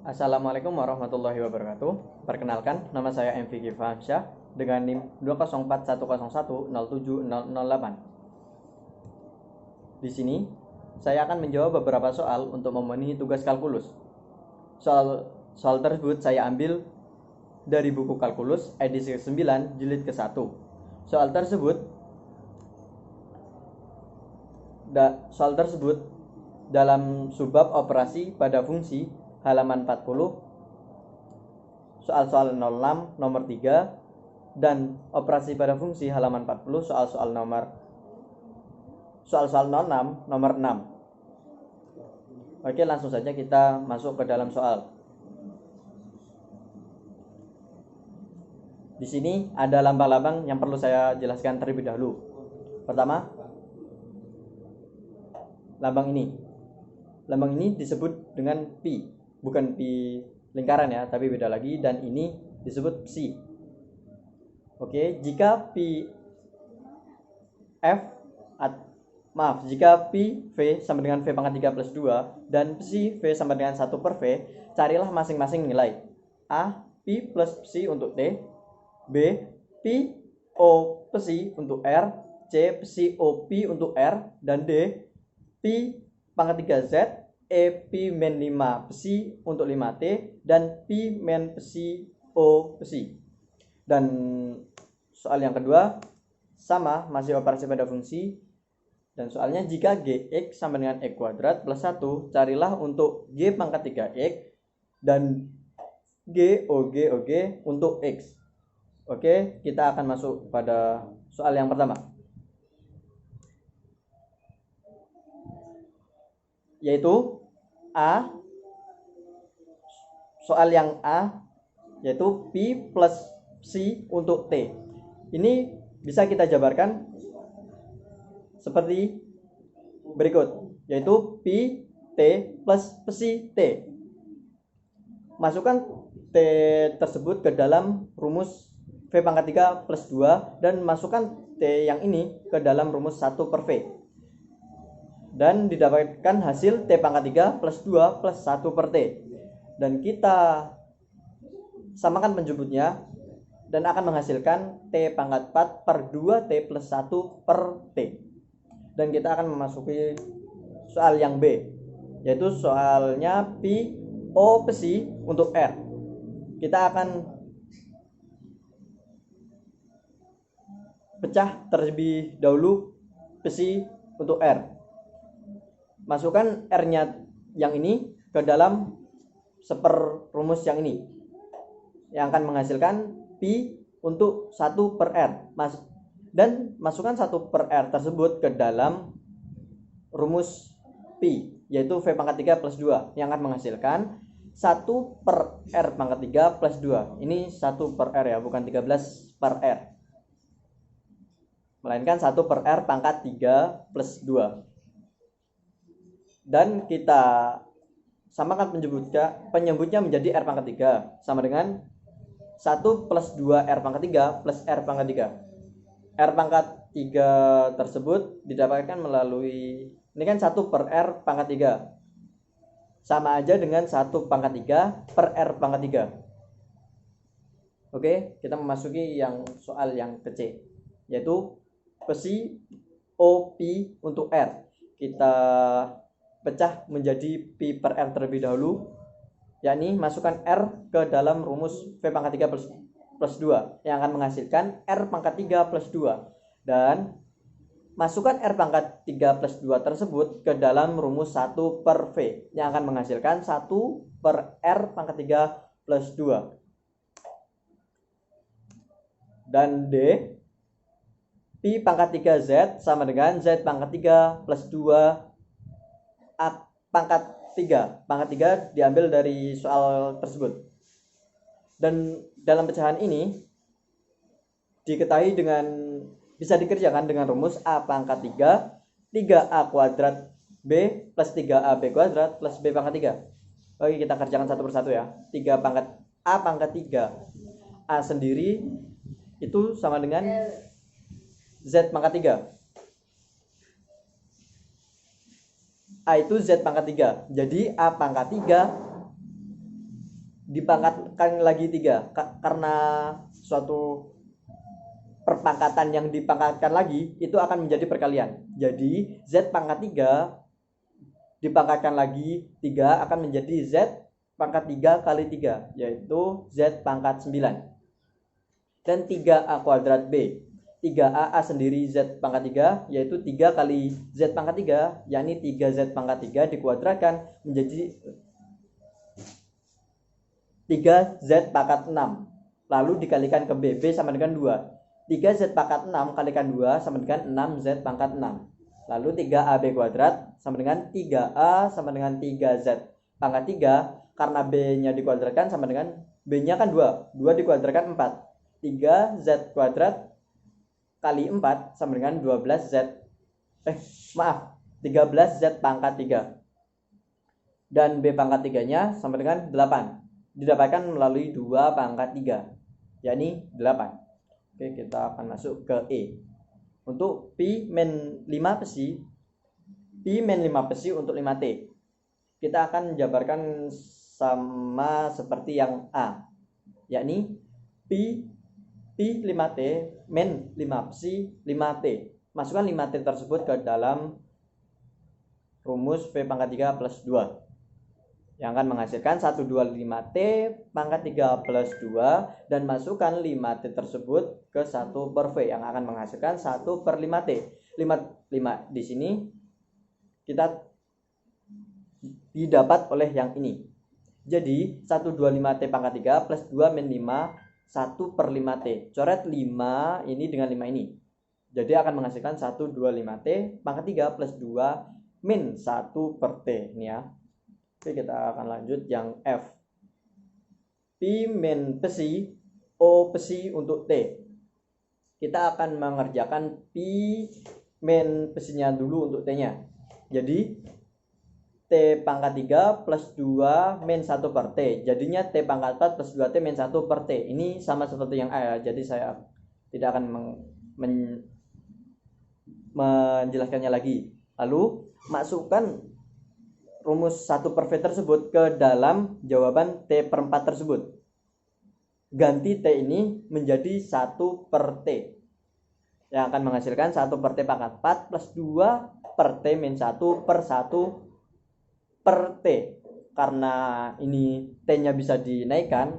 Assalamualaikum warahmatullahi wabarakatuh. Perkenalkan, nama saya MV Fahamsyah dengan NIM 204101008. Di sini, saya akan menjawab beberapa soal untuk memenuhi tugas kalkulus. Soal tersebut saya ambil dari buku kalkulus edisi ke-9 jilid ke-1. Soal tersebut dalam subbab operasi pada fungsi halaman 40, soal-soal 06 nomor 3, dan operasi pada fungsi halaman 40 soal-soal 06 nomor 6. Oke, langsung saja kita masuk ke dalam soal. Di sini ada lambang-lambang yang perlu saya jelaskan terlebih dahulu. Pertama, lambang ini. Lambang ini disebut dengan pi. Bukan pi lingkaran ya, tapi beda lagi, dan ini disebut psi. Oke, jika jika pi v sama dengan v pangkat 3 plus 2 dan psi v sama dengan 1 per v, carilah masing-masing nilai. A, pi plus psi untuk t, B, pi o psi untuk r, C, psi o pi untuk r, dan D, pi pangkat 3 z, E pi min 5 psi untuk 5t, dan pi min psi o psi. Dan soal yang kedua sama, masih operasi pada fungsi, dan soalnya jika gx sama dengan x kuadrat plus 1, carilah untuk g pangkat 3x dan g og untuk x. Oke, kita akan masuk pada soal yang pertama, yaitu A. Soal yang A yaitu pi plus psi untuk t. Ini bisa kita jabarkan seperti berikut, yaitu pi t plus psi t. Masukkan t tersebut ke dalam rumus v pangkat 3 plus 2 dan masukkan t yang ini ke dalam rumus 1 per v. Dan didapatkan hasil T pangkat 3 plus 2 plus 1 per T. Dan kita samakan penjemputnya dan akan menghasilkan T pangkat 4 per 2T plus 1 per T. Dan kita akan memasuki soal yang B, yaitu soalnya pi o psi untuk R. Kita akan pecah terlebih dahulu psi untuk R. Masukkan R-nya yang ini ke dalam seper rumus yang ini, yang akan menghasilkan pi untuk 1 per R. Dan masukkan 1 per R tersebut ke dalam rumus pi, yaitu v pangkat 3 plus 2, yang akan menghasilkan 1 per R pangkat 3 plus 2. Ini 1 per R ya, bukan 13 per R, melainkan 1 per R pangkat 3 plus 2. Dan kita samakan penyebutnya menjadi R pangkat 3 sama dengan 1 plus 2 R pangkat 3 plus R pangkat 3. R pangkat 3 tersebut didapatkan melalui, ini kan 1 per R pangkat 3, sama aja dengan 1 pangkat 3 per R pangkat 3. Oke, kita memasuki yang soal yang kecil, yaitu psi o pi untuk R. Kita pecah menjadi pi per R terlebih dahulu, yakni masukkan R ke dalam rumus v pangkat 3 plus 2 yang akan menghasilkan R pangkat 3 plus 2, dan masukkan R pangkat 3 plus 2 tersebut ke dalam rumus 1 per V yang akan menghasilkan 1 per R pangkat 3 plus 2. Dan D, pi pangkat 3 Z sama dengan Z pangkat 3 plus 2 A pangkat 3. Pangkat 3 diambil dari soal tersebut. Dan dalam pecahan ini diketahui bisa dikerjakan dengan rumus A pangkat 3, 3A kuadrat B plus 3AB kuadrat plus B pangkat 3. Oke, kita kerjakan satu persatu ya. 3 pangkat A pangkat 3. A sendiri itu sama dengan Z pangkat 3. A itu Z pangkat 3. Jadi A pangkat 3 dipangkatkan lagi 3 karena suatu perpangkatan yang dipangkatkan lagi itu akan menjadi perkalian. Jadi Z pangkat 3 dipangkatkan lagi 3 akan menjadi Z pangkat 3 kali 3, yaitu Z pangkat 9. Dan 3A kuadrat B, 3A sendiri Z pangkat 3, yaitu 3 kali Z pangkat 3, yakni 3Z pangkat 3 dikuadratkan menjadi 3Z pangkat 6. Lalu dikalikan ke B, B sama dengan 2. 3Z pangkat 6 kalikan 2 sama dengan 6Z pangkat 6. Lalu 3AB kuadrat sama dengan 3A sama dengan 3Z pangkat 3. Karena B-nya dikuadratkan sama dengan B-nya kan 2. 2 dikuadratkan 4. 3Z kuadrat kali 4 sama dengan 12Z. 13Z pangkat 3. Dan B pangkat 3-nya sama dengan 8. Didapatkan melalui 2 pangkat 3, yakni 8. Oke, kita akan masuk ke E. Untuk pi min 5 psi, pi min 5 psi untuk 5T, kita akan jabarkan sama seperti yang A, yakni pi 5T min 5 psi 5T. Masukkan 5T tersebut ke dalam rumus P pangkat 3 plus 2 yang akan menghasilkan 125T pangkat 3 plus 2, dan masukkan 5T tersebut ke 1 per V yang akan menghasilkan 1 per 5T. 5 di sini kita didapat oleh yang ini. Jadi 125T pangkat 3 plus 2 min 5, 1 per 5T. Coret 5 ini dengan 5 ini. Jadi akan menghasilkan 125T pangkat 3 plus 2 min 1 per T. Ini ya. Oke, kita akan lanjut yang F. Pi min psi O psi untuk T. Kita akan mengerjakan pi min psinya dulu untuk T-nya. Jadi T pangkat 3 plus 2 min 1 per T. Jadinya T pangkat 4 plus 2T min 1 per T. Ini sama seperti yang A ya. Jadi saya tidak akan menjelaskannya lagi. Lalu masukkan rumus 1 per V tersebut ke dalam jawaban T per 4 tersebut. Ganti T ini menjadi 1 per T, yang akan menghasilkan 1 per T pangkat 4 plus 2 per T min 1 per 1 per T. Karena ini T-nya bisa dinaikkan,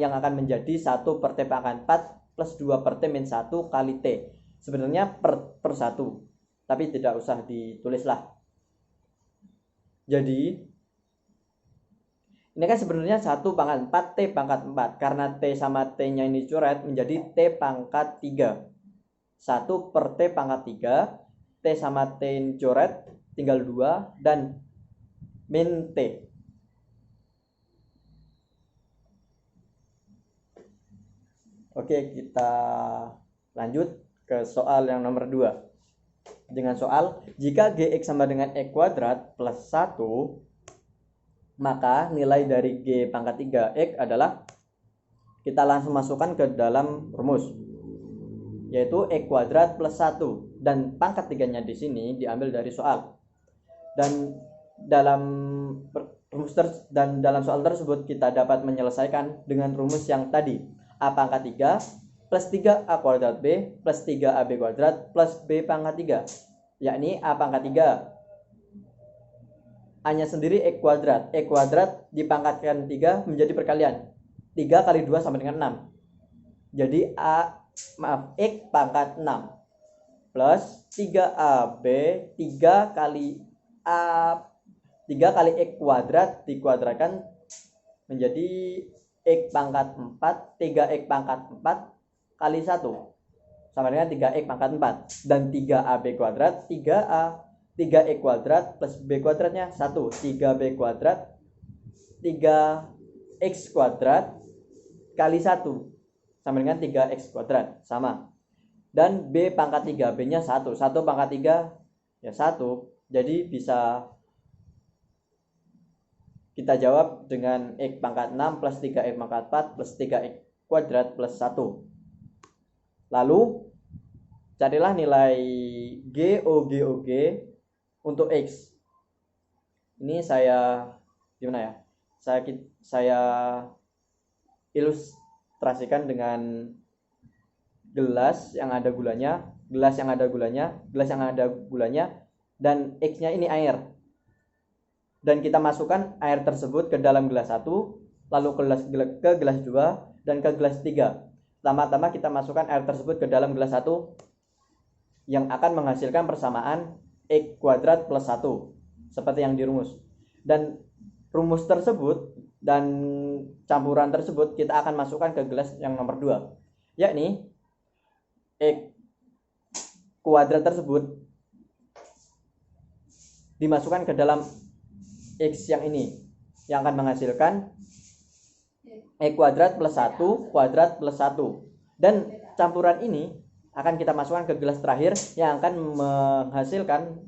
yang akan menjadi 1 per T pangkat 4 plus 2 per T min 1 kali T. Sebenarnya per 1, tapi tidak usah ditulis lah. Jadi ini kan sebenarnya 1 pangkat 4 T pangkat 4. Karena T sama T-nya ini coret menjadi T pangkat 3. 1 per T pangkat 3. T sama T ini coret tinggal 2 dan min T. Oke, kita lanjut ke soal yang nomor 2. Dengan soal, jika Gx sama dengan E kuadrat plus 1, maka nilai dari G pangkat 3X adalah, kita langsung masukkan ke dalam rumus, yaitu E kuadrat plus 1, dan pangkat 3-nya di sini diambil dari soal. Dan dalam soal tersebut kita dapat menyelesaikan dengan rumus yang tadi, A pangkat 3 plus 3A kuadrat B plus 3AB kuadrat plus B pangkat 3, yakni A pangkat 3 A-nya sendiri X kuadrat. X kuadrat dipangkatkan 3 menjadi perkalian. 3 kali 2 sama dengan 6. Jadi X pangkat 6 plus 3AB 3 kali X kuadrat dikuadratkan menjadi X pangkat 4, 3X pangkat 4 kali 1 sama dengan 3X pangkat 4, dan 3AB kuadrat 3X kuadrat plus B kuadratnya 1, 3B kuadrat 3X kuadrat kali 1 sama dengan 3X kuadrat, sama. Dan B pangkat 3, B-nya 1 pangkat 3 ya 1. Jadi bisa kita jawab dengan X pangkat 6 plus 3X pangkat 4 plus 3X kuadrat plus 1. Lalu carilah nilai GOG untuk X. Ini saya gimana ya? saya ilustrasikan dengan gelas yang ada gulanya, gelas yang ada gulanya, gelas yang ada gulanya, dan X-nya ini air. Dan kita masukkan air tersebut ke dalam gelas 1, lalu ke gelas 2, dan ke gelas 3. Pertama-tama kita masukkan air tersebut ke dalam gelas 1 yang akan menghasilkan persamaan X kuadrat plus 1 seperti yang dirumus. Dan rumus tersebut dan campuran tersebut kita akan masukkan ke gelas yang nomor 2, yakni X kuadrat tersebut dimasukkan ke dalam X yang ini yang akan menghasilkan X kuadrat plus 1 kuadrat plus 1. Dan campuran ini akan kita masukkan ke gelas terakhir yang akan menghasilkan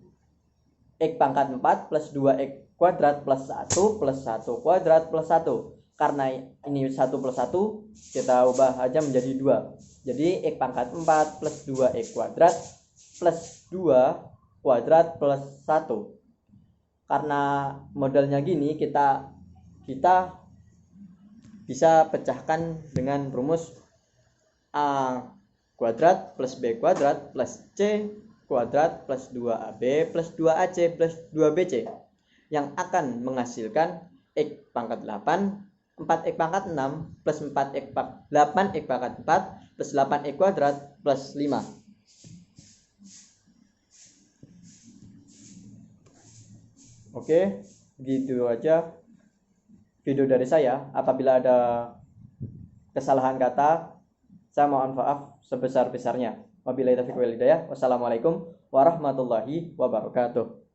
X pangkat 4 plus 2X kuadrat plus 1 plus 1 kuadrat plus 1. Karena ini 1 plus 1, kita ubah aja menjadi 2. Jadi X pangkat 4 plus 2X kuadrat plus 2 kuadrat plus 1. Karena modelnya gini, kita bisa pecahkan dengan rumus A kuadrat plus B kuadrat plus C kuadrat plus 2AB plus 2AC plus 2BC yang akan menghasilkan X pangkat 8 4X pangkat 6 plus 8X pangkat 4 plus 8X kuadrat plus 5. Oke, gitu aja video dari saya. Apabila ada kesalahan kata, saya mohon maaf sebesar-besarnya. Wabillahi taufiq wal hidayah. Wassalamualaikum warahmatullahi wabarakatuh.